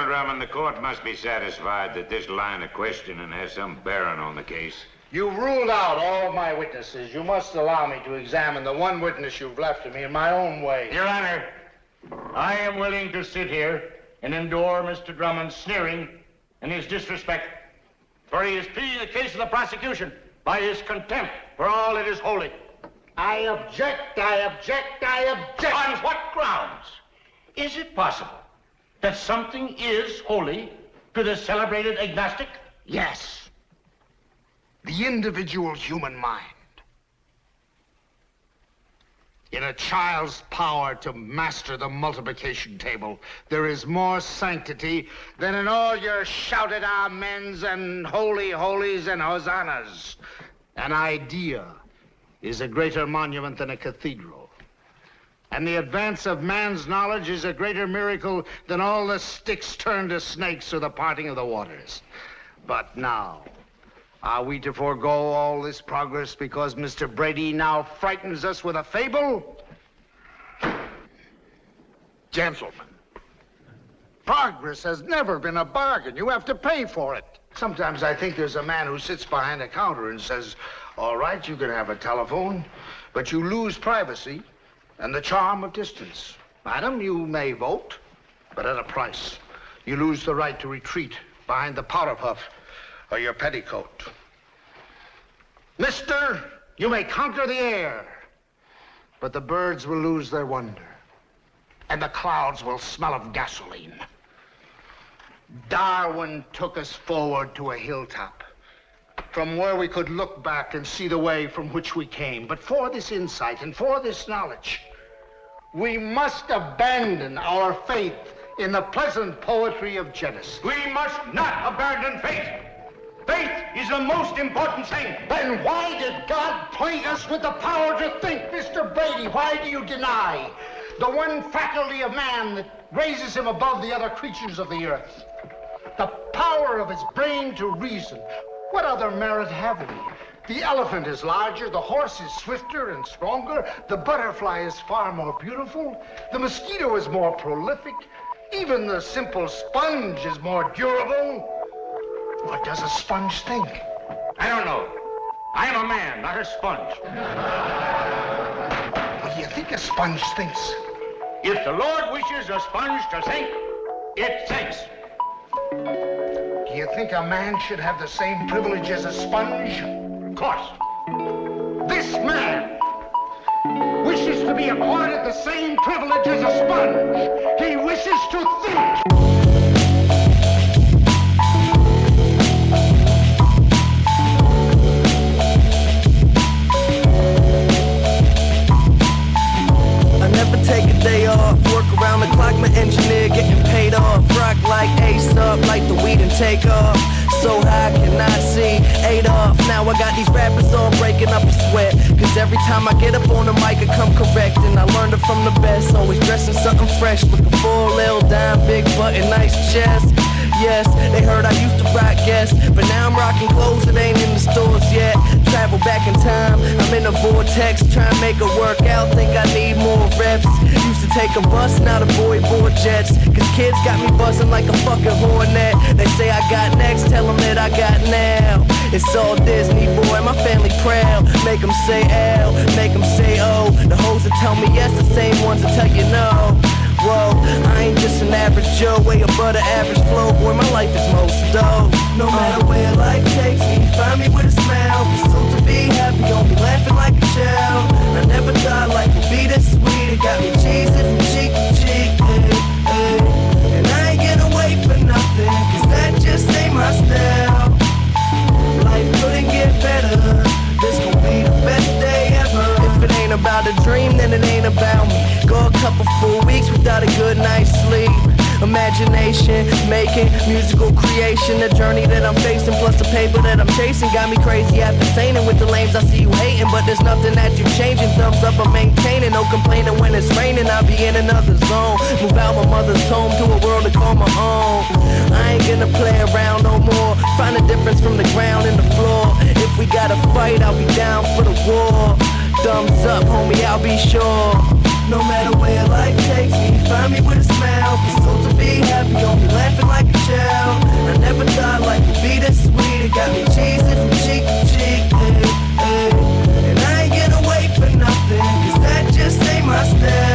Colonel Drummond, the court must be satisfied that this line of questioning has some bearing on the case. You've ruled out all of my witnesses. You must allow me to examine the one witness you've left to me in my own way. Your Honor, I am willing to sit here and endure Mr. Drummond's sneering and his disrespect, for he is pleading the case of the prosecution by his contempt for all that is holy. I object, I object, I object. On what grounds? Is it possible that something is holy to the celebrated agnostic? Yes. The individual human mind. In a child's power to master the multiplication table, there is more sanctity than in all your shouted amens and holy holies and hosannas. An idea is a greater monument than a cathedral. And the advance of man's knowledge is a greater miracle than all the sticks turned to snakes or the parting of the waters. But now, are we to forego all this progress because Mr. Brady now frightens us with a fable? Gentlemen, progress has never been a bargain. You have to pay for it. Sometimes I think there's a man who sits behind a counter and says, all right, you can have a telephone, but you lose privacy and the charm of distance. Madam, you may vote, but at a price. You lose the right to retreat behind the powder puff or your petticoat. Mister, you may conquer the air, but the birds will lose their wonder, and the clouds will smell of gasoline. Darwin took us forward to a hilltop, from where we could look back and see the way from which we came. But for this insight and for this knowledge, we must abandon our faith in the pleasant poetry of Genesis. We must not abandon faith. Faith is the most important thing. Then why did God plague us with the power to think, Mr. Brady? Why do you deny the one faculty of man that raises him above the other creatures of the earth? The power of his brain to reason. What other merit have we? The elephant is larger, the horse is swifter and stronger, the butterfly is far more beautiful, the mosquito is more prolific, even the simple sponge is more durable. What does a sponge think? I don't know. I am a man, not a sponge. What do you think a sponge thinks? If the Lord wishes a sponge to think, it thinks. Do you think a man should have the same privilege as a sponge? Of course. This man wishes to be accorded the same privilege as a sponge. He wishes to think. Take a day off, work around the clock, my engineer getting paid off. Rock like Ace up, like the weed and take off. So high, cannot see Adolf. Now I got these rappers all breaking up a sweat, cause every time I get up on the mic I come correct. And I learned it from the best, always dressing something fresh. Looking for a little dime, big button, nice chest. Yes, they heard I used to rock Guess, but now I'm rocking clothes that ain't in the stores yet. Travel back in time, I'm in a vortex, trying to make it work out, think I need more reps. Used to take a bus, now the boy board jets, cause kids got me buzzing like a fucking hornet. They say I got next, tell them that I got now. It's all Disney, boy, my family proud. Make them say L, make them say O. The hoes that tell me yes, the same ones that tell you no. Whoa, I ain't just an average Joe, way above the average flow. Boy, my life is most dope. No matter where life takes me, find me with a smile. Be soon to be happy, don't be laughing like a child. I never thought life would be this sweet. It got me cheesing from cheek to cheek, and I ain't gonna wait for nothing, cause that just ain't my style. Life couldn't get better, this gon' be the best day ever. If it ain't about a dream, then it ain't about me. Go a couple full weeks without a good night's sleep. Imagination, making musical creation. The journey that I'm facing plus the paper that I'm chasing got me crazy after saying it with the lames. I see you hating, but there's nothing that you changing. Thumbs up, I'm maintaining, no complaining when it's raining. I'll be in another zone, move out my mother's home to a world to call my own. I ain't gonna play around no more, find a difference from the ground and the floor. If we gotta fight, I'll be down for the war. Thumbs up, homie, I'll be sure. No matter where life takes me, find me with a smile. Be so to be happy, don't be laughing like my step.